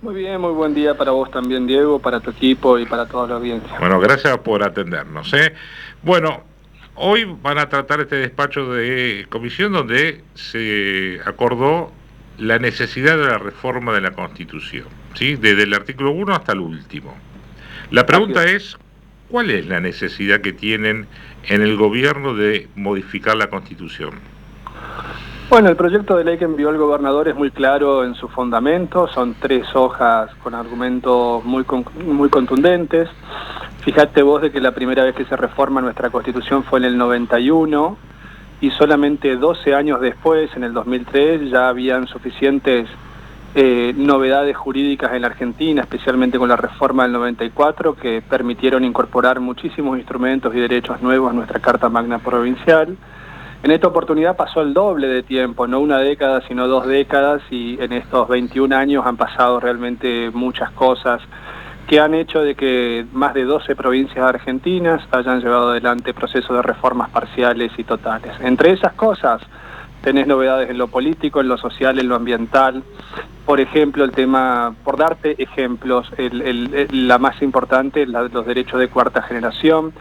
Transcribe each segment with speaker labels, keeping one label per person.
Speaker 1: Muy bien, muy buen día para vos también, Diego, para tu equipo y para toda la audiencia.
Speaker 2: Bueno, gracias por atendernos, ¿eh? Bueno, hoy van a tratar este despacho de comisión donde se acordó la necesidad de la reforma de la Constitución, ¿sí? Desde el artículo 1 hasta el último. La
Speaker 1: Así es.
Speaker 2: pregunta es, ¿cuál es la necesidad que tienen en el gobierno de modificar la Constitución?
Speaker 1: Bueno, el proyecto de ley que envió el gobernador es muy claro en su fundamento, son 3 hojas con argumentos muy contundentes. Fíjate vos de que la primera vez que se reforma nuestra Constitución fue en el 91 y solamente 12 años después, en el 2003, ya habían suficientes novedades jurídicas en la Argentina, especialmente con la reforma del 94, que permitieron incorporar muchísimos instrumentos y derechos nuevos a nuestra Carta Magna Provincial. En esta oportunidad pasó el doble de tiempo, no una década, sino 2 décadas, y en estos 21 años han pasado realmente muchas cosas que han hecho de que más de 12 provincias argentinas hayan llevado adelante procesos de reformas parciales y totales. Entre esas cosas, tenés novedades en lo político, en lo social, en lo ambiental. Por ejemplo, el tema, por darte ejemplos, la más importante, los derechos de cuarta generación,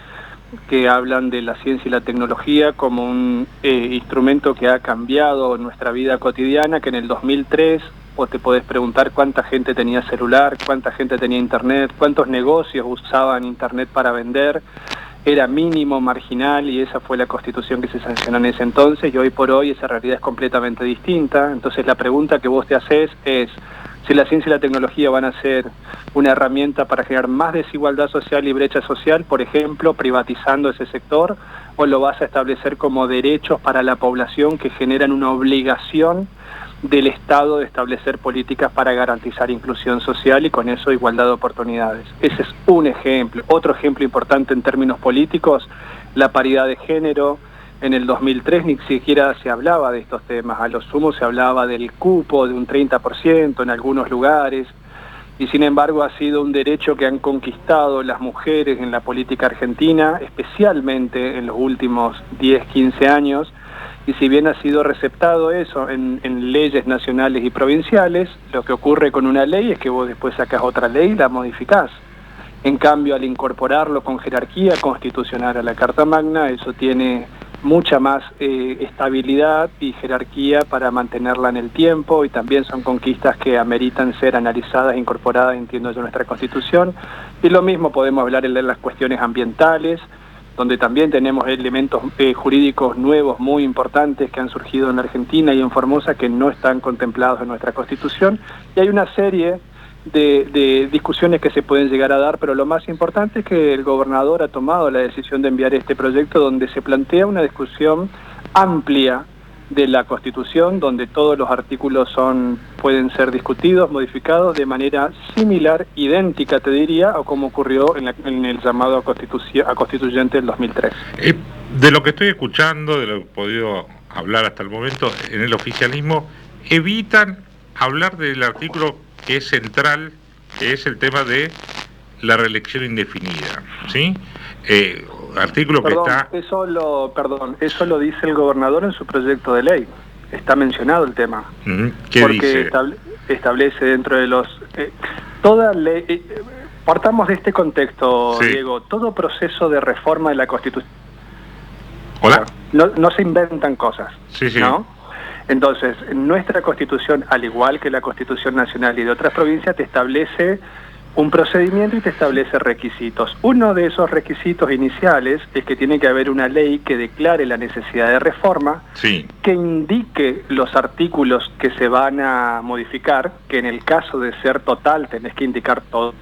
Speaker 1: que hablan de la ciencia y la tecnología como un instrumento que ha cambiado nuestra vida cotidiana, que en el 2003 vos te podés preguntar cuánta gente tenía celular, cuánta gente tenía internet, cuántos negocios usaban internet para vender. Era mínimo, marginal, y esa fue la Constitución que se sancionó en ese entonces, y hoy por hoy esa realidad es completamente distinta. Entonces la pregunta que vos te haces es si la ciencia y la tecnología van a ser una herramienta para generar más desigualdad social y brecha social, por ejemplo, privatizando ese sector, o lo vas a establecer como derechos para la población que generan una obligación del Estado de establecer políticas para garantizar inclusión social y con eso igualdad de oportunidades. Ese es un ejemplo. Otro ejemplo importante en términos políticos, la paridad de género. En el 2003 ni siquiera se hablaba de estos temas, a lo sumo se hablaba del cupo de un 30% en algunos lugares, y sin embargo ha sido un derecho que han conquistado las mujeres en la política argentina, especialmente en los últimos 10, 15 años, y si bien ha sido receptado eso en leyes nacionales y provinciales, lo que ocurre con una ley es que vos después sacás otra ley y la modificás. En cambio, al incorporarlo con jerarquía constitucional a la Carta Magna, eso tiene mucha más estabilidad y jerarquía para mantenerla en el tiempo, y también son conquistas que ameritan ser analizadas e incorporadas, entiendo yo, en nuestra Constitución. Y lo mismo podemos hablar de las cuestiones ambientales, donde también tenemos elementos jurídicos nuevos muy importantes que han surgido en Argentina y en Formosa que no están contemplados en nuestra Constitución, y hay una serie de discusiones que se pueden llegar a dar, pero lo más importante es que el gobernador ha tomado la decisión de enviar este proyecto donde se plantea una discusión amplia de la Constitución, donde todos los artículos pueden ser discutidos, modificados de manera similar, idéntica te diría, o como ocurrió en el llamado a constituyente del 2003.
Speaker 2: De lo que estoy escuchando, de lo que he podido hablar hasta el momento, en el oficialismo evitan hablar del artículo que es central, que es el tema de la reelección indefinida, ¿sí? Artículo que está...
Speaker 1: Eso lo dice el gobernador en su proyecto de ley. Está mencionado el tema.
Speaker 2: ¿Qué dice?
Speaker 1: Porque establece dentro de los... toda ley... partamos de este contexto, sí. Diego. Todo proceso de reforma de la Constitución...
Speaker 2: ¿Hola?
Speaker 1: No se inventan cosas,
Speaker 2: sí, sí.
Speaker 1: ¿no? Entonces, nuestra Constitución, al igual que la Constitución Nacional y de otras provincias, te establece un procedimiento y te establece requisitos. Uno de esos requisitos iniciales es que tiene que haber una ley que declare la necesidad de reforma,
Speaker 2: sí,
Speaker 1: que indique los artículos que se van a modificar, que en el caso de ser total tenés que indicar todo.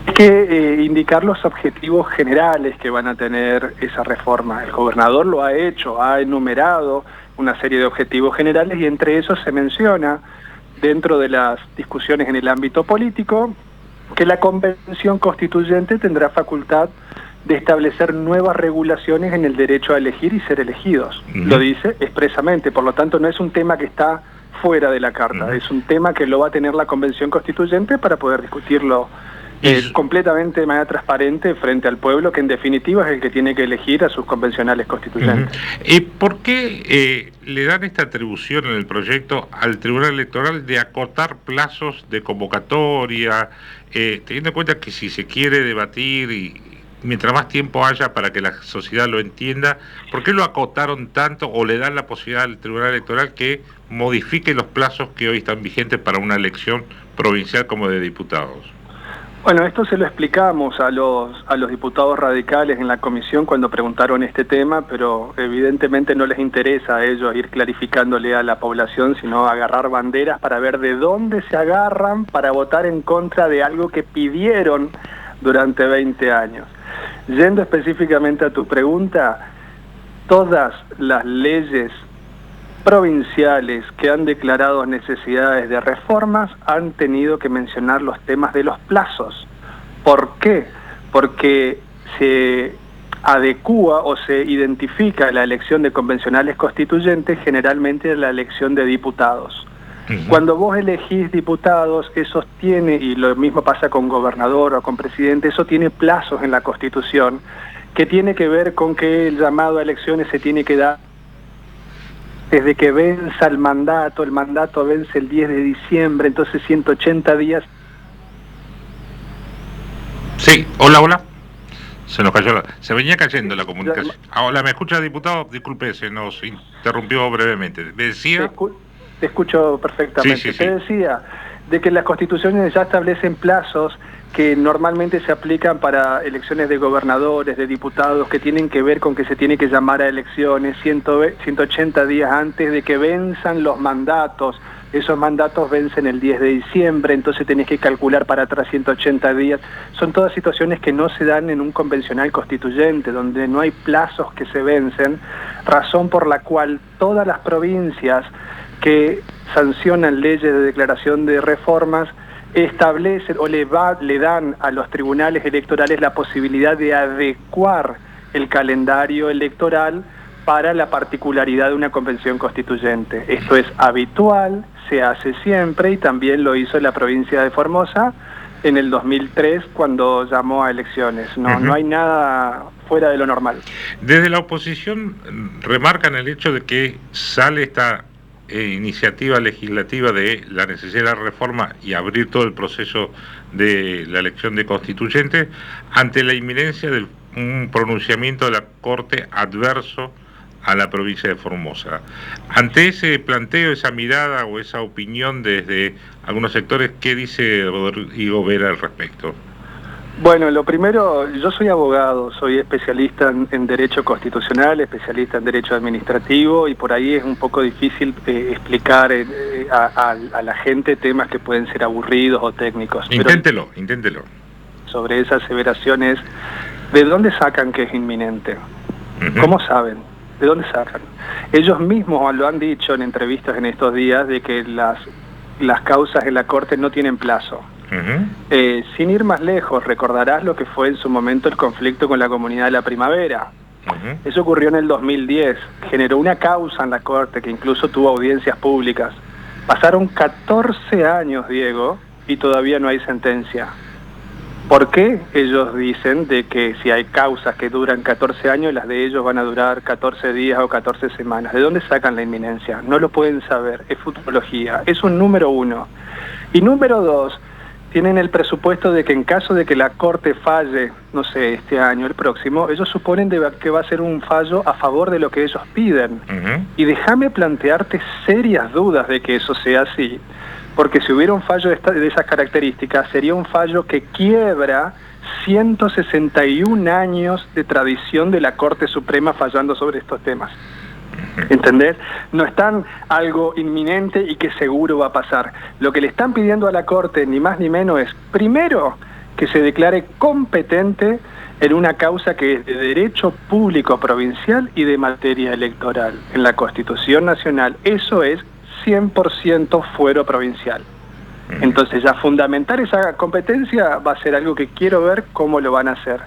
Speaker 1: Hay que indicar los objetivos generales que van a tener esa reforma. El gobernador lo ha hecho, ha enumerado una serie de objetivos generales y entre esos se menciona, dentro de las discusiones en el ámbito político, que la Convención Constituyente tendrá facultad de establecer nuevas regulaciones en el derecho a elegir y ser elegidos. Lo dice expresamente, por lo tanto no es un tema que está fuera de la Carta, es un tema que lo va a tener la Convención Constituyente para poder discutirlo completamente de manera transparente frente al pueblo, que en definitiva es el que tiene que elegir a sus convencionales constituyentes.
Speaker 2: ¿Y por qué le dan esta atribución en el proyecto al Tribunal Electoral de acotar plazos de convocatoria, teniendo en cuenta que si se quiere debatir y mientras más tiempo haya para que la sociedad lo entienda, ¿por qué lo acotaron tanto o le dan la posibilidad al Tribunal Electoral que modifique los plazos que hoy están vigentes para una elección provincial como de diputados?
Speaker 1: Bueno, esto se lo explicamos a los diputados radicales en la comisión cuando preguntaron este tema, pero evidentemente no les interesa a ellos ir clarificándole a la población, sino agarrar banderas para ver de dónde se agarran para votar en contra de algo que pidieron durante 20 años. Yendo específicamente a tu pregunta, todas las leyes provinciales que han declarado necesidades de reformas han tenido que mencionar los temas de los plazos. ¿Por qué? Porque se adecúa o se identifica la elección de convencionales constituyentes generalmente a la elección de diputados. Cuando vos elegís diputados, eso tiene, y lo mismo pasa con gobernador o con presidente, eso tiene plazos en la Constitución, que tiene que ver con que el llamado a elecciones se tiene que dar desde que venza el mandato vence el 10 de diciembre, entonces 180 días.
Speaker 2: Sí, hola. Se nos cayó, se venía cayendo la comunicación. Hola, ¿me escucha, diputado? Disculpe, se nos interrumpió brevemente. ¿Me decía?
Speaker 1: Te escucho perfectamente.
Speaker 2: Sí.
Speaker 1: Te decía de que las constituciones ya establecen plazos que normalmente se aplican para elecciones de gobernadores, de diputados, que tienen que ver con que se tiene que llamar a elecciones 180 días antes de que venzan los mandatos. Esos mandatos vencen el 10 de diciembre, entonces tenés que calcular para atrás 180 días. Son todas situaciones que no se dan en un convencional constituyente, donde no hay plazos que se vencen, razón por la cual todas las provincias que sancionan leyes de declaración de reformas establecen o le dan a los tribunales electorales la posibilidad de adecuar el calendario electoral para la particularidad de una convención constituyente. Esto es habitual, se hace siempre, y también lo hizo la provincia de Formosa en el 2003 cuando llamó a elecciones. No hay nada fuera de lo normal.
Speaker 2: Desde la oposición remarcan el hecho de que sale esta iniciativa legislativa de la necesidad de la reforma y abrir todo el proceso de la elección de constituyentes ante la inminencia de un pronunciamiento de la Corte adverso a la provincia de Formosa. Ante ese planteo, esa mirada o esa opinión desde algunos sectores, ¿qué dice Rodrigo Vera al respecto?
Speaker 1: Bueno, lo primero, yo soy abogado, soy especialista en Derecho Constitucional, especialista en Derecho Administrativo, y por ahí es un poco difícil explicar a la gente temas que pueden ser aburridos o técnicos.
Speaker 2: Inténtelo.
Speaker 1: Sobre esas aseveraciones, ¿de dónde sacan que es inminente? ¿Cómo saben? ¿De dónde sacan? Ellos mismos lo han dicho en entrevistas en estos días de que las causas en la Corte no tienen plazo. Sin ir más lejos, recordarás lo que fue en su momento el conflicto con la Comunidad de la Primavera. Eso ocurrió en el 2010, generó una causa en la Corte que incluso tuvo audiencias públicas. Pasaron 14 años, Diego, y todavía no hay sentencia. ¿Por qué? Ellos dicen de que si hay causas que duran 14 años, las de ellos van a durar 14 días o 14 semanas. ¿De dónde sacan la inminencia? No lo pueden saber, es futurología. Es un número uno. Y número dos, tienen el presupuesto de que en caso de que la Corte falle, no sé, este año, el próximo, ellos suponen que va a ser un fallo a favor de lo que ellos piden. Y déjame plantearte serias dudas de que eso sea así, porque si hubiera un fallo de esas características, sería un fallo que quiebra 161 años de tradición de la Corte Suprema fallando sobre estos temas. ¿Entender? No están algo inminente y que seguro va a pasar. Lo que le están pidiendo a la Corte, ni más ni menos, es, primero, que se declare competente en una causa que es de derecho público provincial y de materia electoral. En la Constitución Nacional, eso es 100% fuero provincial. Entonces ya fundamentar esa competencia va a ser algo que quiero ver cómo lo van a hacer.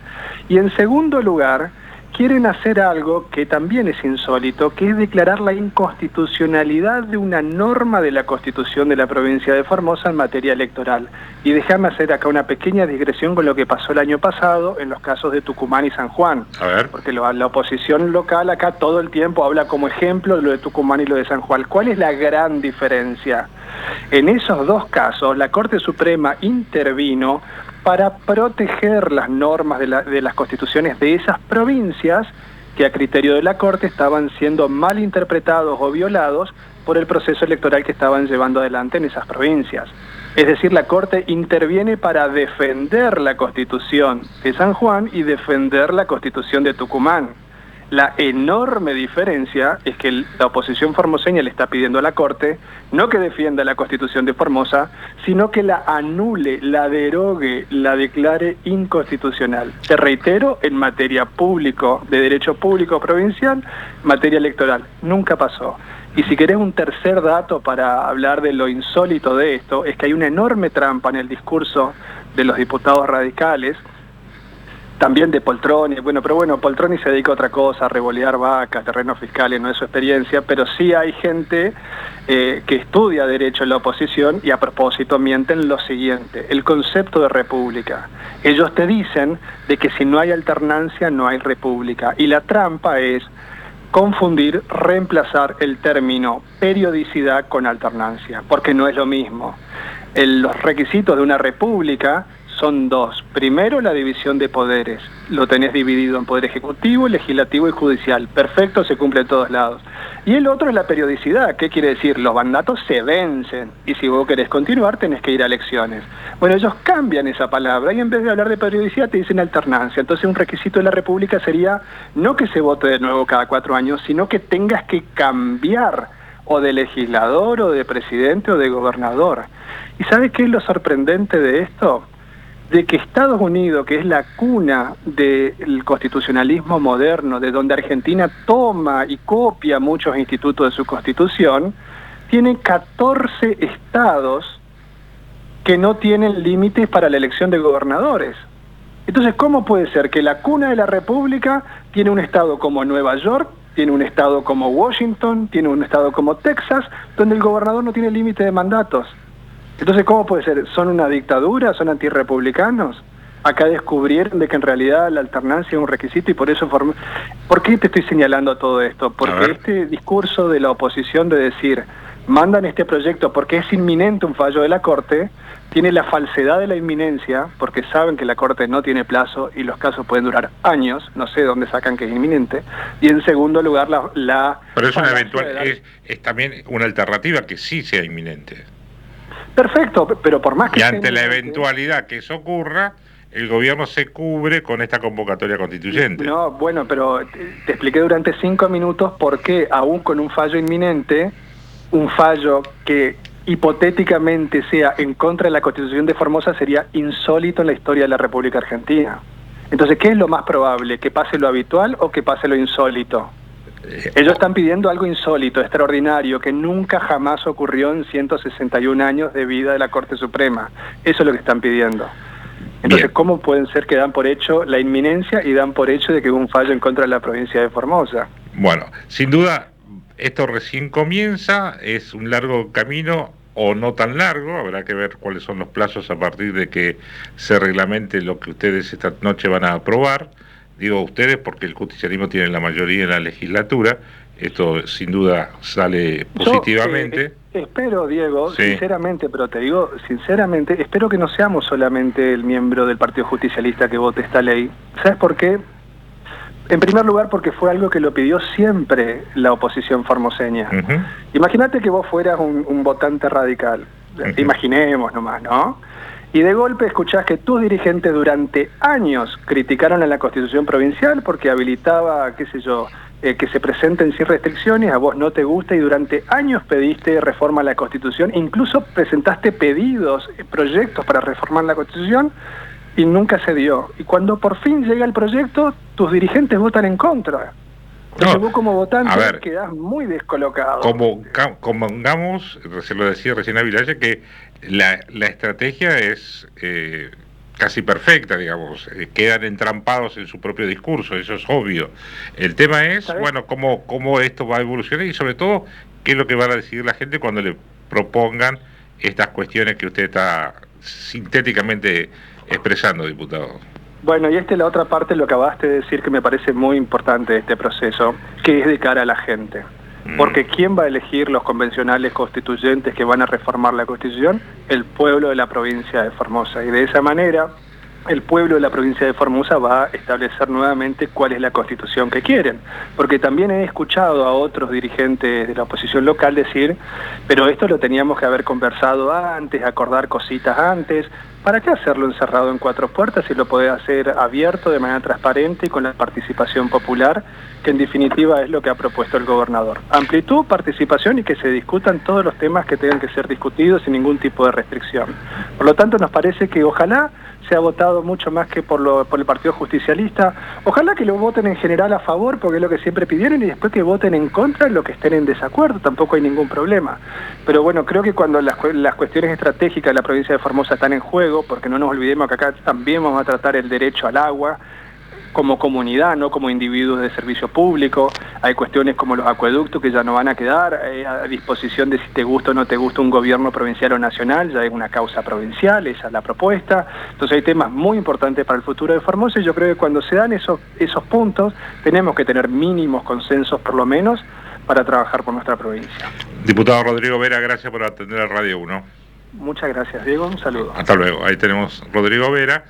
Speaker 1: Y en segundo lugar, quieren hacer algo que también es insólito, que es declarar la inconstitucionalidad de una norma de la Constitución de la provincia de Formosa en materia electoral. Y déjame hacer acá una pequeña digresión con lo que pasó el año pasado en los casos de Tucumán y San Juan.
Speaker 2: A ver.
Speaker 1: Porque la oposición local acá todo el tiempo habla como ejemplo de lo de Tucumán y lo de San Juan. ¿Cuál es la gran diferencia? En esos dos casos, la Corte Suprema intervino para proteger las normas de las constituciones de esas provincias que a criterio de la Corte estaban siendo mal interpretados o violados por el proceso electoral que estaban llevando adelante en esas provincias. Es decir, la Corte interviene para defender la Constitución de San Juan y defender la Constitución de Tucumán. La enorme diferencia es que la oposición formoseña le está pidiendo a la Corte no que defienda la Constitución de Formosa, sino que la anule, la derogue, la declare inconstitucional. Te reitero, en materia público, de derecho público provincial, materia electoral, nunca pasó. Y si querés un tercer dato para hablar de lo insólito de esto, es que hay una enorme trampa en el discurso de los diputados radicales, también de Poltroni, pero Poltroni se dedica a otra cosa, a revolear vacas, terrenos fiscales, no es su experiencia, pero sí hay gente que estudia derecho en la oposición y a propósito mienten lo siguiente, el concepto de república. Ellos te dicen de que si no hay alternancia no hay república, y la trampa es confundir, reemplazar el término periodicidad con alternancia, porque no es lo mismo. Los requisitos de una república son dos. Primero, la división de poderes. Lo tenés dividido en poder ejecutivo, legislativo y judicial. Perfecto, se cumple en todos lados. Y el otro es la periodicidad. ¿Qué quiere decir? Los mandatos se vencen. Y si vos querés continuar, tenés que ir a elecciones. Bueno, ellos cambian esa palabra y en vez de hablar de periodicidad te dicen alternancia. Entonces un requisito de la República sería no que se vote de nuevo cada 4 años, sino que tengas que cambiar o de legislador o de presidente o de gobernador. ¿Y sabe qué es lo sorprendente de esto? De que Estados Unidos, que es la cuna del constitucionalismo moderno, de donde Argentina toma y copia muchos institutos de su constitución, tiene 14 estados que no tienen límites para la elección de gobernadores. Entonces, ¿cómo puede ser que la cuna de la República tiene un estado como Nueva York, tiene un estado como Washington, tiene un estado como Texas, donde el gobernador no tiene límite de mandatos? Entonces, ¿cómo puede ser? ¿Son una dictadura? ¿Son antirrepublicanos? Acá descubrieron de que en realidad la alternancia es un requisito y por eso... ¿Por qué te estoy señalando todo esto? Porque este discurso de la oposición de decir, mandan este proyecto porque es inminente un fallo de la Corte, tiene la falsedad de la inminencia, porque saben que la Corte no tiene plazo y los casos pueden durar años, no sé dónde sacan que es inminente, y en segundo lugar
Speaker 2: Pero es una eventual, es también una alternativa que sí sea inminente.
Speaker 1: Perfecto, pero por más que...
Speaker 2: Y ante la eventualidad que eso ocurra, el gobierno se cubre con esta convocatoria constituyente.
Speaker 1: No, bueno, pero te expliqué durante 5 minutos por qué, aún con un fallo inminente, un fallo que hipotéticamente sea en contra de la Constitución de Formosa sería insólito en la historia de la República Argentina. Entonces, ¿qué es lo más probable? ¿Que pase lo habitual o que pase lo insólito? Ellos están pidiendo algo insólito, extraordinario, que nunca jamás ocurrió en 161 años de vida de la Corte Suprema. Eso es lo que están pidiendo. Entonces, bien, ¿cómo pueden ser que dan por hecho la inminencia y dan por hecho de que hubo un fallo en contra de la provincia de Formosa?
Speaker 2: Bueno, sin duda, esto recién comienza, es un largo camino o no tan largo, habrá que ver cuáles son los plazos a partir de que se reglamente lo que ustedes esta noche van a aprobar. Digo ustedes porque el justicialismo tiene la mayoría en la legislatura, esto sin duda sale positivamente.
Speaker 1: Yo espero, Diego, sí, sinceramente, pero te digo sinceramente, espero que no seamos solamente el miembro del Partido Justicialista que vote esta ley. ¿Sabes por qué? En primer lugar, porque fue algo que lo pidió siempre la oposición formoseña. Imagínate que vos fueras un votante radical, imaginemos nomás, ¿no? Y de golpe escuchás que tus dirigentes durante años criticaron a la Constitución provincial porque habilitaba, qué sé yo, que se presenten sin restricciones, a vos no te gusta y durante años pediste reforma a la Constitución, incluso presentaste pedidos, proyectos para reformar la Constitución y nunca se dio. Y cuando por fin llega el proyecto, tus dirigentes votan en contra. Entonces vos como votante quedás muy descolocado.
Speaker 2: Convengamos, se lo decía recién a Vilaya, que la estrategia es casi perfecta, digamos, quedan entrampados en su propio discurso, eso es obvio. El tema es,
Speaker 1: ¿Sabes?
Speaker 2: bueno, cómo esto va a evolucionar y sobre todo, qué es lo que van a decidir la gente cuando le propongan estas cuestiones que usted está sintéticamente expresando, diputado.
Speaker 1: Bueno, y esta es la otra parte, lo que acabaste de decir, que me parece muy importante de este proceso, que es de cara a la gente. Porque ¿quién va a elegir los convencionales constituyentes que van a reformar la Constitución? El pueblo de la provincia de Formosa. Y de esa manera, el pueblo de la provincia de Formosa va a establecer nuevamente cuál es la Constitución que quieren. Porque también he escuchado a otros dirigentes de la oposición local decir, pero esto lo teníamos que haber conversado antes, acordar cositas antes. ¿Para qué hacerlo encerrado en cuatro puertas si lo podés hacer abierto, de manera transparente y con la participación popular, que en definitiva es lo que ha propuesto el gobernador? Amplitud, participación y que se discutan todos los temas que tengan que ser discutidos sin ningún tipo de restricción. Por lo tanto, nos parece que ojalá sea votado mucho más que por el Partido Justicialista. Ojalá que lo voten en general a favor, porque es lo que siempre pidieron, y después que voten en contra lo que estén en desacuerdo, tampoco hay ningún problema. Pero bueno, creo que cuando las cuestiones estratégicas de la provincia de Formosa están en juego, porque no nos olvidemos que acá también vamos a tratar el derecho al agua, como comunidad, no como individuos de servicio público. Hay cuestiones como los acueductos que ya no van a quedar a disposición de si te gusta o no te gusta un gobierno provincial o nacional, ya es una causa provincial, esa es la propuesta. Entonces hay temas muy importantes para el futuro de Formosa y yo creo que cuando se dan esos puntos tenemos que tener mínimos consensos por lo menos para trabajar por nuestra provincia.
Speaker 2: Diputado Rodrigo Vera, gracias por atender a Radio 1.
Speaker 1: Muchas gracias, Diego, un saludo.
Speaker 2: Hasta luego. Ahí tenemos Rodrigo Vera.